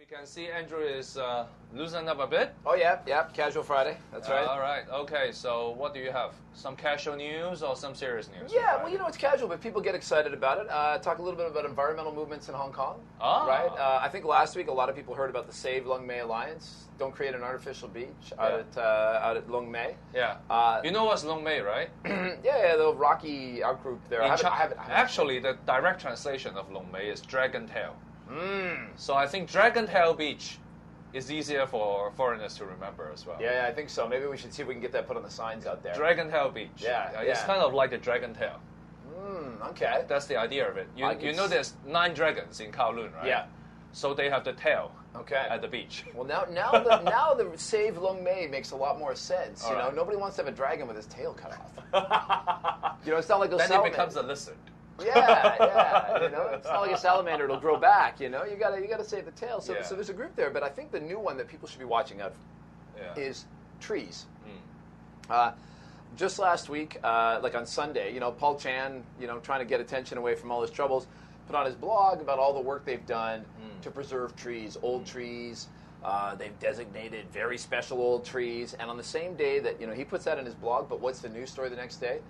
We can see Andrew is loosened up a bit. Oh, yeah, casual Friday. That's right. All right. Okay, so what do you have? Some casual news or some serious news? Yeah, well, it's casual, but people get excited about it. Talk a little bit about environmental movements in Hong Kong. Right? I think last week a lot of people heard about the Save Lung Mei Alliance. Don't create an artificial beach out at Lung Mei. Yeah. You know what's Lung Mei, right? yeah, the Rocky outgroup there. Actually, the direct translation of Lung Mei is Dragon Tail. So I think Dragon Tail Beach is easier for foreigners to remember as well. Yeah, I think so. Maybe we should see if we can get that put on the signs out there. Dragon Tail Beach. Yeah. It's kind of like a dragon tail. Okay. That's the idea of it. You know there's 9 dragons in Kowloon, right? Yeah. So they have the tail okay. at the beach. Well, now the Save Lung Mei makes a lot more sense. All right. Nobody wants to have a dragon with his tail cut off. It's not like those Then it becomes a lizard. Yeah. It's not like a salamander; it'll grow back. You gotta save the tail. So there's a group there, but I think the new one that people should be watching out for is trees. Just last week, like on Sunday, Paul Chan, trying to get attention away from all his troubles, put on his blog about all the work they've done to preserve trees, old trees. They've designated very special old trees, and on the same day that he puts that in his blog, but what's the news story the next day?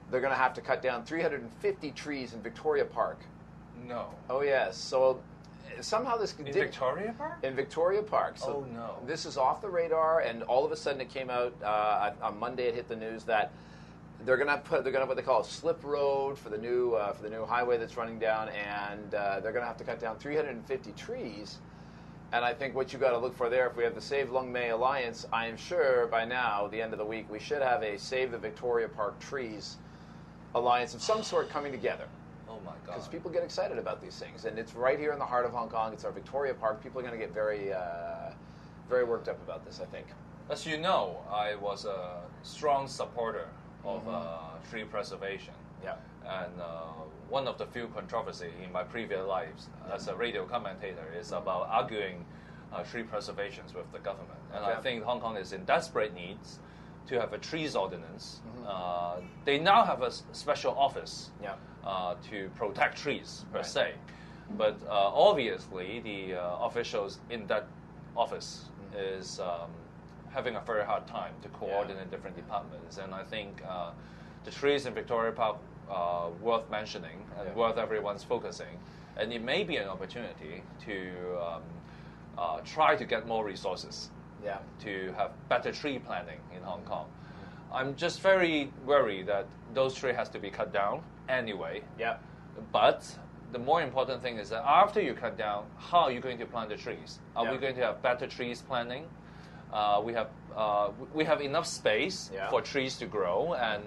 They're going to have to cut down 350 trees in Victoria Park. No. Oh, yes. So somehow this... In Victoria Park? In Victoria Park. So no. This is off the radar, and all of a sudden it came out, on Monday it hit the news that they're going to have what they call a slip road for the new highway that's running down, and they're going to have to cut down 350 trees. And I think what you got to look for there, if we have the Save Lung Mei Alliance, I am sure by now, the end of the week, we should have a Save the Victoria Park Trees alliance of some sort coming together. Oh my God! Because people get excited about these things, and it's right here in the heart of Hong Kong. It's our Victoria Park. People are going to get very, very worked up about this, I think. As you know, I was a strong supporter of tree preservation. Yeah. And one of the few controversy in my previous lives as a radio commentator is about arguing tree preservations with the government. And I think Hong Kong is in desperate needs to have a trees ordinance. They now have a special office to protect trees per se, but obviously the officials in that office is having a very hard time to coordinate different departments. And I think the trees in Victoria Park are worth mentioning and worth everyone's focusing. And it may be an opportunity to try to get more resources. To have better tree planting in Hong Kong. I'm just very worried that those trees has to be cut down anyway. But the more important thing is that after you cut down, how are you going to plant the trees? Are we going to have better trees planting? We have enough space for trees to grow and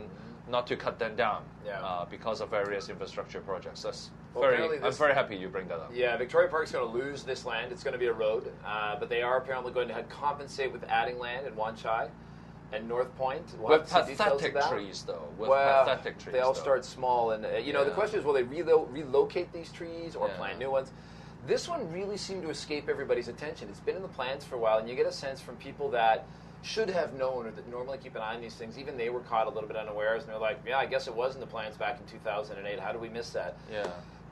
not to cut them down because of various infrastructure projects. I'm very happy you bring that up. Yeah, Victoria Park's going to lose this land. It's going to be a road, but they are apparently going to compensate with adding land in Wan Chai and North Point. With pathetic trees, though. Pathetic trees. They all start small, and the question is, will they relocate these trees or plant new ones? This one really seemed to escape everybody's attention. It's been in the plans for a while, and you get a sense from people that should have known or that normally keep an eye on these things. Even they were caught a little bit unawares, and they're like, I guess it was in the plans back in 2008. How did we miss that?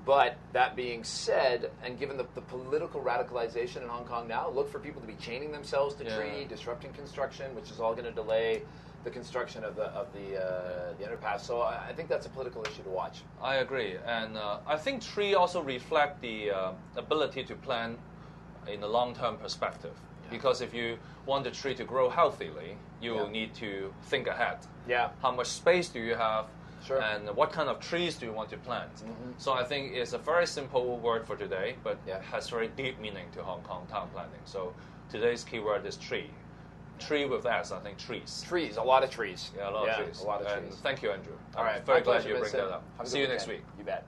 But that being said, and given the political radicalization in Hong Kong now, look for people to be chaining themselves to tree, disrupting construction, which is all going to delay the construction of the underpass. So I think that's a political issue to watch. I agree, and I think tree also reflect the ability to plan in a long-term perspective. Because if you want the tree to grow healthily, you will need to think ahead. How much space do you have? And what kind of trees do you want to plant? So I think it's a very simple word for today, but has very deep meaning to Hong Kong town planning. So today's keyword is tree. Tree with S, I think trees. Trees, a lot of trees. Yeah, a lot of trees. A lot of and trees. Thank you, Andrew. All right. I'm very glad you bring Vincent. that up. Have a See you good next weekend. week. You bet.